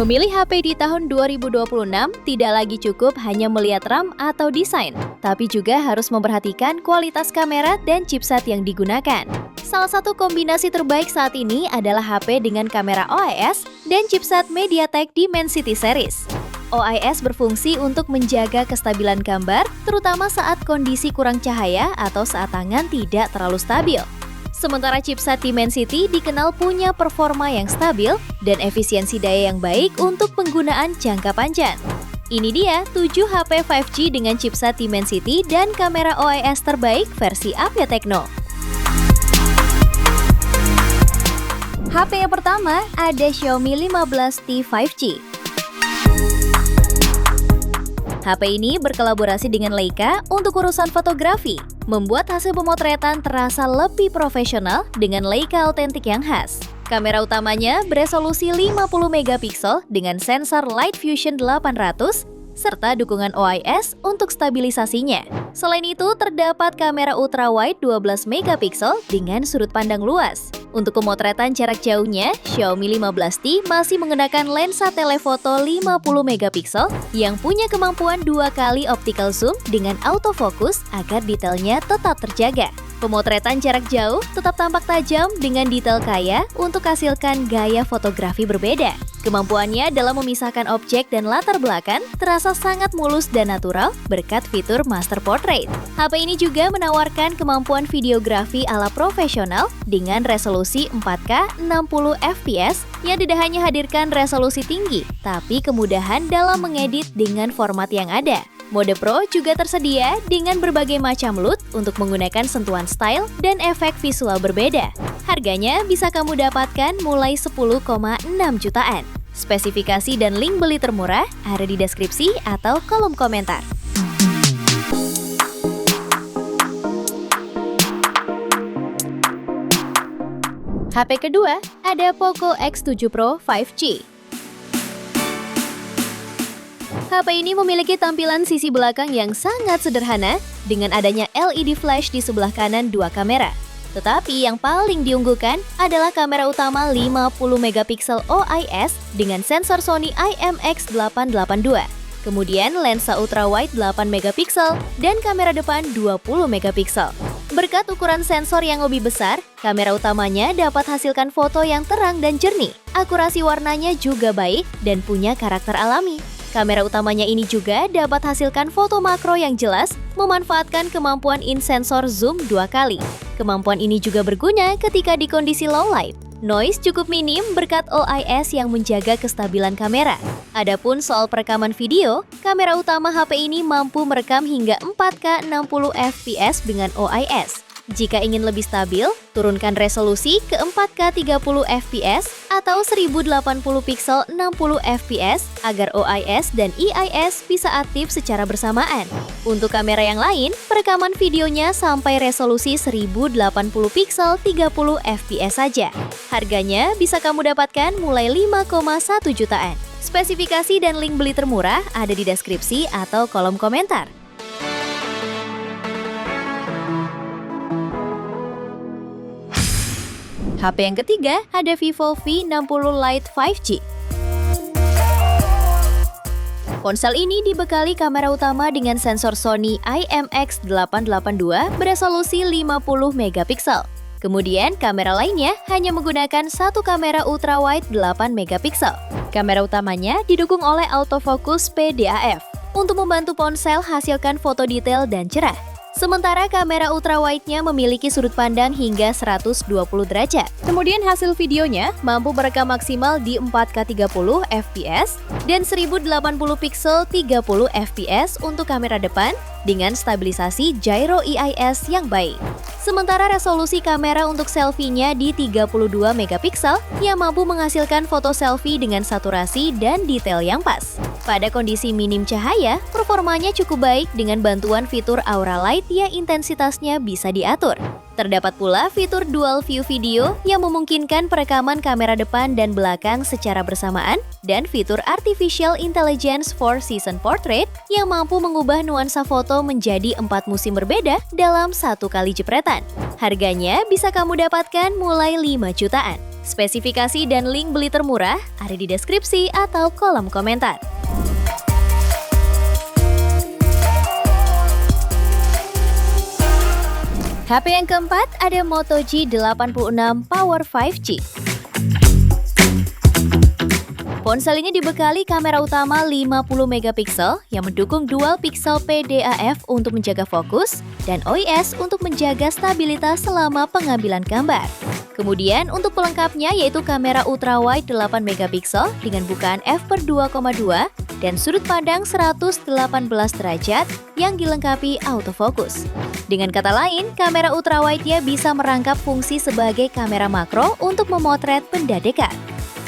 Memilih HP di tahun 2026 tidak lagi cukup hanya melihat RAM atau desain, tapi juga harus memperhatikan kualitas kamera dan chipset yang digunakan. Salah satu kombinasi terbaik saat ini adalah HP dengan kamera OIS dan chipset MediaTek Dimensity Series. OIS berfungsi untuk menjaga kestabilan gambar, terutama saat kondisi kurang cahaya atau saat tangan tidak terlalu stabil. Sementara chipset Dimensity dikenal punya performa yang stabil dan efisiensi daya yang baik untuk penggunaan jangka panjang. Ini dia 7 HP 5G dengan chipset Dimensity dan kamera OIS terbaik versi AP Tecno. HP yang pertama ada Xiaomi 15T 5G. HP ini berkolaborasi dengan Leica untuk urusan fotografi, membuat hasil pemotretan terasa lebih profesional dengan Leica autentik yang khas. Kamera utamanya beresolusi 50 megapiksel dengan sensor Light Fusion 800 serta dukungan OIS untuk stabilisasinya. Selain itu, terdapat kamera ultrawide 12 megapiksel dengan sudut pandang luas. Untuk pemotretan jarak jauhnya, Xiaomi 15T masih menggunakan lensa telefoto 50 megapiksel yang punya kemampuan 2 kali optical zoom dengan autofocus agar detailnya tetap terjaga. Pemotretan jarak jauh tetap tampak tajam dengan detail kaya untuk hasilkan gaya fotografi berbeda. Kemampuannya dalam memisahkan objek dan latar belakang terasa sangat mulus dan natural berkat fitur Master Portrait. HP ini juga menawarkan kemampuan videografi ala profesional dengan resolusi 4K 60 fps yang tidak hanya hadirkan resolusi tinggi, tapi kemudahan dalam mengedit dengan format yang ada. Mode Pro juga tersedia dengan berbagai macam LUT untuk menggunakan sentuhan style dan efek visual berbeda. Harganya bisa kamu dapatkan mulai 10,6 jutaan. Spesifikasi dan link beli termurah ada di deskripsi atau kolom komentar. HP kedua ada Poco X7 Pro 5G. HP ini memiliki tampilan sisi belakang yang sangat sederhana dengan adanya LED flash di sebelah kanan 2 kamera. Tetapi yang paling diunggulkan adalah kamera utama 50 megapiksel OIS dengan sensor Sony IMX882. Kemudian lensa ultrawide 8 megapiksel dan kamera depan 20 megapiksel. Berkat ukuran sensor yang lebih besar, kamera utamanya dapat hasilkan foto yang terang dan jernih. Akurasi warnanya juga baik dan punya karakter alami. Kamera utamanya ini juga dapat hasilkan foto makro yang jelas, memanfaatkan kemampuan in-sensor zoom 2 kali. Kemampuan ini juga berguna ketika di kondisi low light. Noise cukup minim berkat OIS yang menjaga kestabilan kamera. Adapun soal perekaman video, kamera utama HP ini mampu merekam hingga 4K 60 fps dengan OIS. Jika ingin lebih stabil, turunkan resolusi ke 4K 30 fps atau 1080 piksel 60 fps agar OIS dan EIS bisa aktif secara bersamaan. Untuk kamera yang lain, perekaman videonya sampai resolusi 1080 piksel 30 fps saja. Harganya bisa kamu dapatkan mulai 5,1 jutaan. Spesifikasi dan link beli termurah ada di deskripsi atau kolom komentar. HP yang ketiga ada Vivo V60 Lite 5G. Ponsel ini dibekali kamera utama dengan sensor Sony IMX882 beresolusi 50 megapiksel. Kemudian kamera lainnya hanya menggunakan satu kamera ultrawide 8 megapiksel. Kamera utamanya didukung oleh autofocus PDAF untuk membantu ponsel hasilkan foto detail dan cerah. Sementara kamera ultrawide-nya memiliki sudut pandang hingga 120 derajat. Kemudian hasil videonya mampu merekam maksimal di 4K 30 fps dan 1080 piksel 30 fps untuk kamera depan dengan stabilisasi gyro EIS yang baik. Sementara resolusi kamera untuk selfie-nya di 32 megapiksel yang mampu menghasilkan foto selfie dengan saturasi dan detail yang pas. Pada kondisi minim cahaya, performanya cukup baik dengan bantuan fitur Aura Light yang intensitasnya bisa diatur. Terdapat pula fitur Dual View Video yang memungkinkan perekaman kamera depan dan belakang secara bersamaan dan fitur Artificial Intelligence for Season Portrait yang mampu mengubah nuansa foto menjadi 4 musim berbeda dalam 1 kali jepretan. Harganya bisa kamu dapatkan mulai 5 jutaan. Spesifikasi dan link beli termurah ada di deskripsi atau kolom komentar. HP yang keempat ada Moto G86 Power 5G. Ponsel ini dibekali kamera utama 50 megapiksel yang mendukung dual pixel PDAF untuk menjaga fokus dan OIS untuk menjaga stabilitas selama pengambilan gambar. Kemudian untuk pelengkapnya yaitu kamera ultrawide 8 megapiksel dengan bukaan f/2,2 dan sudut pandang 118 derajat yang dilengkapi autofocus. Dengan kata lain, kamera ultrawide-nya bisa merangkap fungsi sebagai kamera makro untuk memotret benda dekat.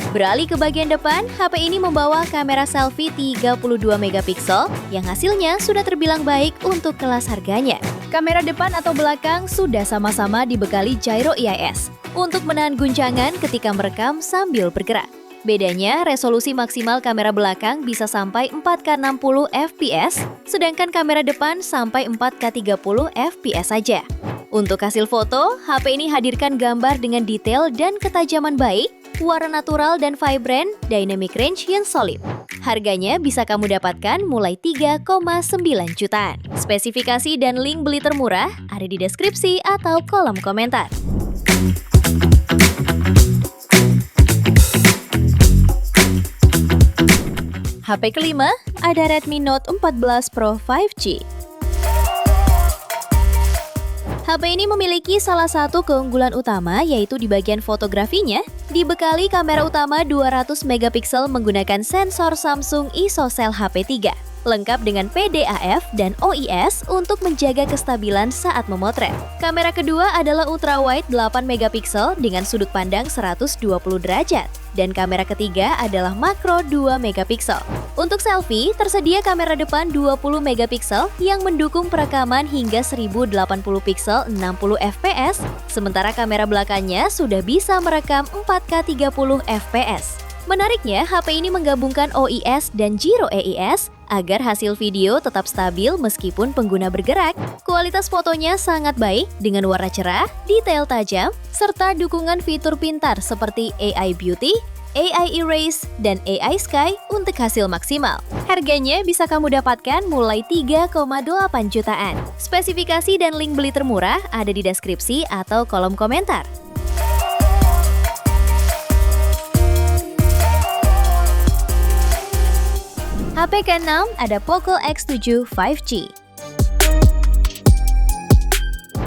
Beralih ke bagian depan, HP ini membawa kamera selfie 32 megapiksel yang hasilnya sudah terbilang baik untuk kelas harganya. Kamera depan atau belakang sudah sama-sama dibekali gyro EIS untuk menahan guncangan ketika merekam sambil bergerak. Bedanya, resolusi maksimal kamera belakang bisa sampai 4K 60 fps, sedangkan kamera depan sampai 4K 30 fps saja. Untuk hasil foto, HP ini hadirkan gambar dengan detail dan ketajaman baik, warna natural dan vibrant, dynamic range yang solid. Harganya bisa kamu dapatkan mulai 3,9 jutaan. Spesifikasi dan link beli termurah ada di deskripsi atau kolom komentar. HP kelima ada Redmi Note 14 Pro 5G. HP ini memiliki salah satu keunggulan utama yaitu di bagian fotografinya, dibekali kamera utama 200 megapiksel menggunakan sensor Samsung ISOCELL HP3, lengkap dengan PDAF dan OIS untuk menjaga kestabilan saat memotret. Kamera kedua adalah ultrawide 8 megapiksel dengan sudut pandang 120 derajat. Dan kamera ketiga adalah makro 2 megapiksel. Untuk selfie, tersedia kamera depan 20 megapiksel yang mendukung perekaman hingga 1080 piksel 60 fps, sementara kamera belakangnya sudah bisa merekam 4K 30 fps. Menariknya, HP ini menggabungkan OIS dan gyro EIS agar hasil video tetap stabil meskipun pengguna bergerak. Kualitas fotonya sangat baik dengan warna cerah, detail tajam, serta dukungan fitur pintar seperti AI Beauty, AI Erase, dan AI Sky untuk hasil maksimal. Harganya bisa kamu dapatkan mulai 3,8 jutaan. Spesifikasi dan link beli termurah ada di deskripsi atau kolom komentar. HP ke-6 ada Poco X7 5G.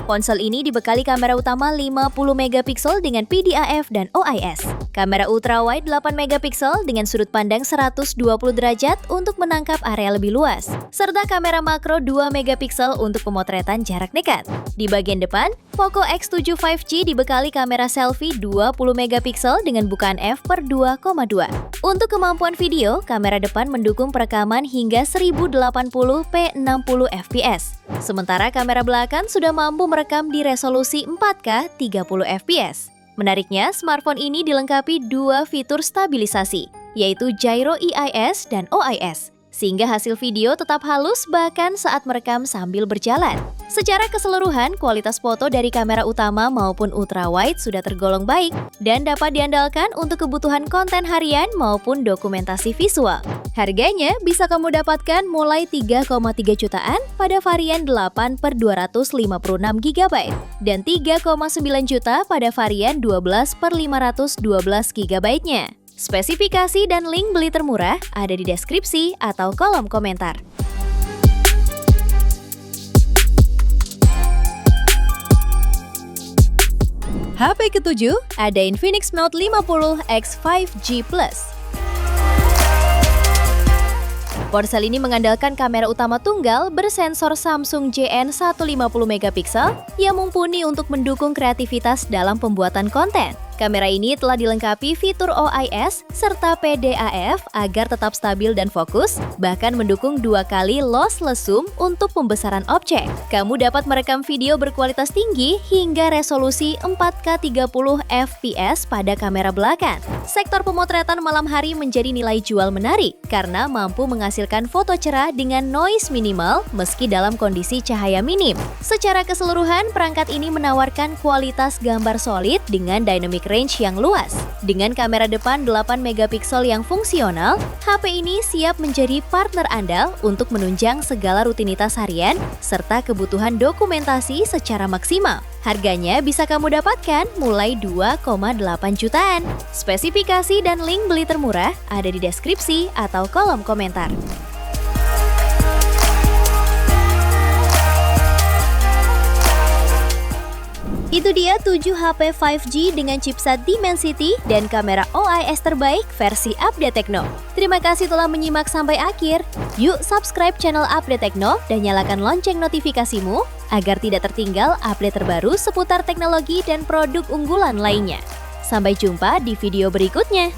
Ponsel ini dibekali kamera utama 50 megapiksel dengan PDAF dan OIS. Kamera ultrawide 8 megapiksel dengan sudut pandang 120 derajat untuk menangkap area lebih luas. Serta kamera makro 2 megapiksel untuk pemotretan jarak dekat. Di bagian depan, Poco X7 5G dibekali kamera selfie 20 megapiksel dengan bukaan f/2,2. Untuk kemampuan video, kamera depan mendukung perekaman hingga 1080p 60 fps. Sementara kamera belakang sudah mampu merekam di resolusi 4K 30 fps. Menariknya, smartphone ini dilengkapi dua fitur stabilisasi, yaitu gyro EIS dan OIS, sehingga hasil video tetap halus bahkan saat merekam sambil berjalan. Secara keseluruhan, kualitas foto dari kamera utama maupun ultrawide sudah tergolong baik dan dapat diandalkan untuk kebutuhan konten harian maupun dokumentasi visual. Harganya bisa kamu dapatkan mulai 3,3 jutaan pada varian 8/256 GB dan 3,9 juta pada varian 12/512 GB-nya. Spesifikasi dan link beli termurah ada di deskripsi atau kolom komentar. HP ke-7 ada Infinix Note 50 X 5G Plus. Ponsel ini mengandalkan kamera utama tunggal bersensor Samsung JN150 megapiksel yang mumpuni untuk mendukung kreativitas dalam pembuatan konten. Kamera ini telah dilengkapi fitur OIS serta PDAF agar tetap stabil dan fokus, bahkan mendukung 2 kali lossless zoom untuk pembesaran objek. Kamu dapat merekam video berkualitas tinggi hingga resolusi 4K 30 fps pada kamera belakang. Sektor pemotretan malam hari menjadi nilai jual menarik karena mampu menghasilkan foto cerah dengan noise minimal meski dalam kondisi cahaya minim. Secara keseluruhan, perangkat ini menawarkan kualitas gambar solid dengan dynamic range yang luas. Dengan kamera depan 8 megapiksel yang fungsional, HP ini siap menjadi partner andal untuk menunjang segala rutinitas harian serta kebutuhan dokumentasi secara maksimal. Harganya bisa kamu dapatkan mulai 2,8 jutaan. Spesifikasi dan link beli termurah ada di deskripsi atau kolom komentar. Itu dia 7 HP 5G dengan chipset Dimensity dan kamera OIS terbaik versi Update Tekno. Terima kasih telah menyimak sampai akhir. Yuk subscribe channel Update Tekno dan nyalakan lonceng notifikasimu agar tidak tertinggal update terbaru seputar teknologi dan produk unggulan lainnya. Sampai jumpa di video berikutnya.